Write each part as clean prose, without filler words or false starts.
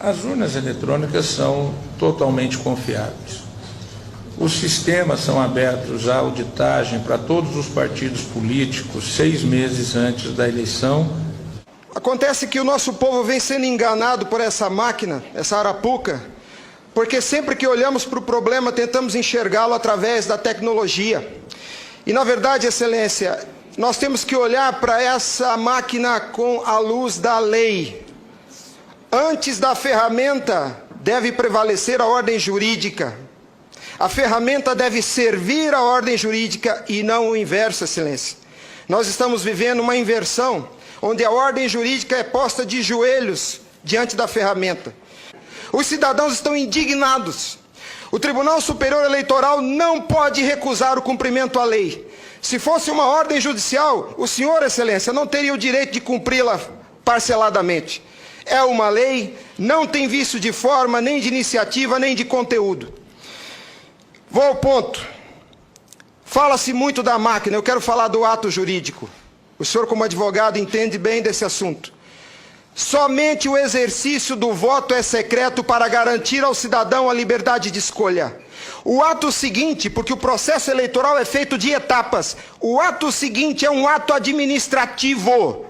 As urnas eletrônicas são totalmente confiáveis. Os sistemas são abertos à auditagem para todos os partidos políticos 6 meses antes da eleição. Acontece que o nosso povo vem sendo enganado por essa máquina, essa arapuca, porque sempre que olhamos para o problema tentamos enxergá-lo através da tecnologia. E na verdade, Excelência, nós temos que olhar para essa máquina com a luz da lei. Antes da ferramenta deve prevalecer a ordem jurídica. A ferramenta deve servir a ordem jurídica e não o inverso, Excelência. Nós estamos vivendo uma inversão, onde a ordem jurídica é posta de joelhos diante da ferramenta. Os cidadãos estão indignados. O Tribunal Superior Eleitoral não pode recusar o cumprimento à lei. Se fosse uma ordem judicial, o senhor, Excelência, não teria o direito de cumpri-la parceladamente. É uma lei, não tem vício de forma, nem de iniciativa, nem de conteúdo. Vou ao ponto. Fala-se muito da máquina, eu quero falar do ato jurídico. O senhor, como advogado, entende bem desse assunto. Somente o exercício do voto é secreto para garantir ao cidadão a liberdade de escolha. O ato seguinte, porque o processo eleitoral é feito de etapas, o ato seguinte é um ato administrativo.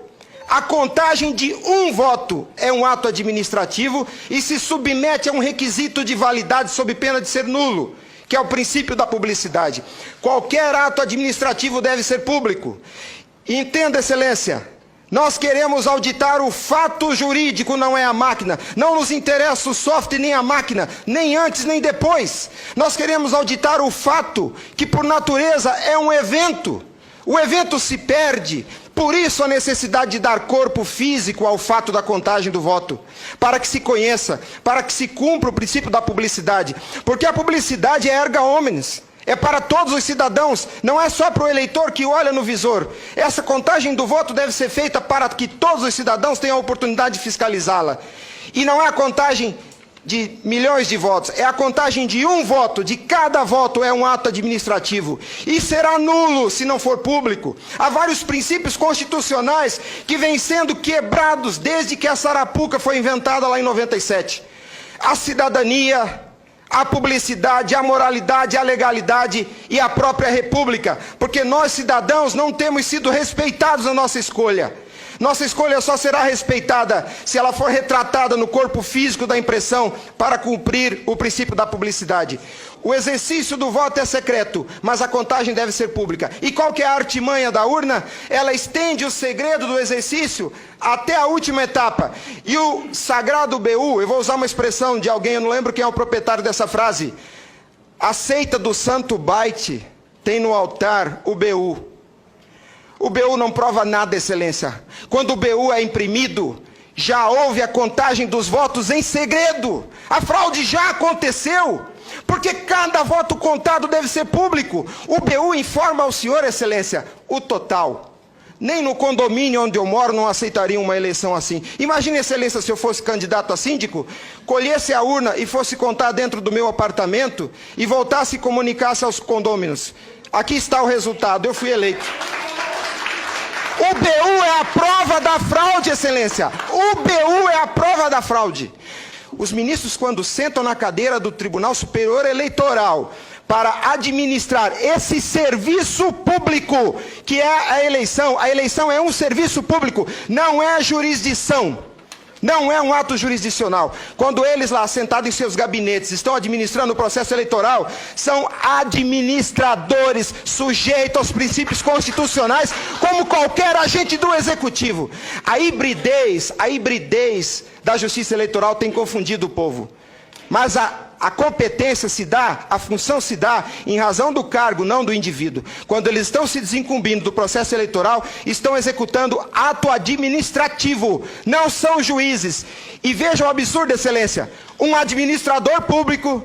A contagem de um voto é um ato administrativo e se submete a um requisito de validade sob pena de ser nulo, que é o princípio da publicidade. Qualquer ato administrativo deve ser público. Entenda, Excelência, nós queremos auditar o fato jurídico, não é a máquina. Não nos interessa o software nem a máquina, nem antes nem depois. Nós queremos auditar o fato, que por natureza é um evento. O evento se perde, por isso a necessidade de dar corpo físico ao fato da contagem do voto, para que se conheça, para que se cumpra o princípio da publicidade, porque a publicidade é erga omnes, é para todos os cidadãos, não é só para o eleitor que olha no visor. Essa contagem do voto deve ser feita para que todos os cidadãos tenham a oportunidade de fiscalizá-la. E não é a contagem de milhões de votos, é a contagem de um voto, de cada voto é um ato administrativo, e será nulo se não for público. Há vários princípios constitucionais que vêm sendo quebrados desde que essa arapuca foi inventada lá em 97. A cidadania, a publicidade, a moralidade, a legalidade e a própria república, porque nós cidadãos não temos sido respeitados na nossa escolha. Nossa escolha só será respeitada se ela for retratada no corpo físico da impressão para cumprir o princípio da publicidade. O exercício do voto é secreto, mas a contagem deve ser pública. E qual que é a artimanha da urna? Ela estende o segredo do exercício até a última etapa. E o sagrado BU, eu vou usar uma expressão de alguém, eu não lembro quem é o proprietário dessa frase. A seita do santo byte tem no altar o BU. O BU não prova nada, Excelência. Quando o BU é imprimido, já houve a contagem dos votos em segredo. A fraude já aconteceu, porque cada voto contado deve ser público. O BU informa ao senhor, Excelência, o total. Nem no condomínio onde eu moro não aceitaria uma eleição assim. Imagine, Excelência, se eu fosse candidato a síndico, colhesse a urna e fosse contar dentro do meu apartamento e voltasse e comunicasse aos condôminos. Aqui está o resultado, eu fui eleito. O BU é a prova da fraude, Excelência. O BU é a prova da fraude. Os ministros, quando sentam na cadeira do Tribunal Superior Eleitoral para administrar esse serviço público, que é a eleição é um serviço público, não é jurisdição. Não é um ato jurisdicional. Quando eles lá, sentados em seus gabinetes, estão administrando o processo eleitoral, são administradores sujeitos aos princípios constitucionais, como qualquer agente do executivo. A hibridez da justiça eleitoral tem confundido o povo. Mas a competência se dá, a função se dá em razão do cargo, não do indivíduo. Quando eles estão se desincumbindo do processo eleitoral, estão executando ato administrativo, não são juízes. E vejam o absurdo, Excelência, um administrador público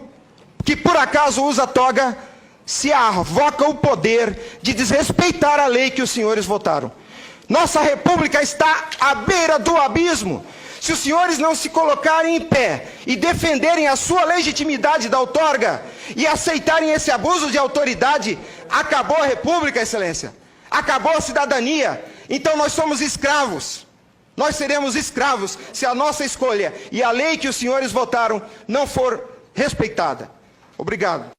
que por acaso usa toga, se arvoca o poder de desrespeitar a lei que os senhores votaram. Nossa república está à beira do abismo. Se os senhores não se colocarem em pé e defenderem a sua legitimidade da outorga e aceitarem esse abuso de autoridade, acabou a república, Excelência. Acabou a cidadania. Então nós somos escravos. Nós seremos escravos se a nossa escolha e a lei que os senhores votaram não for respeitada. Obrigado.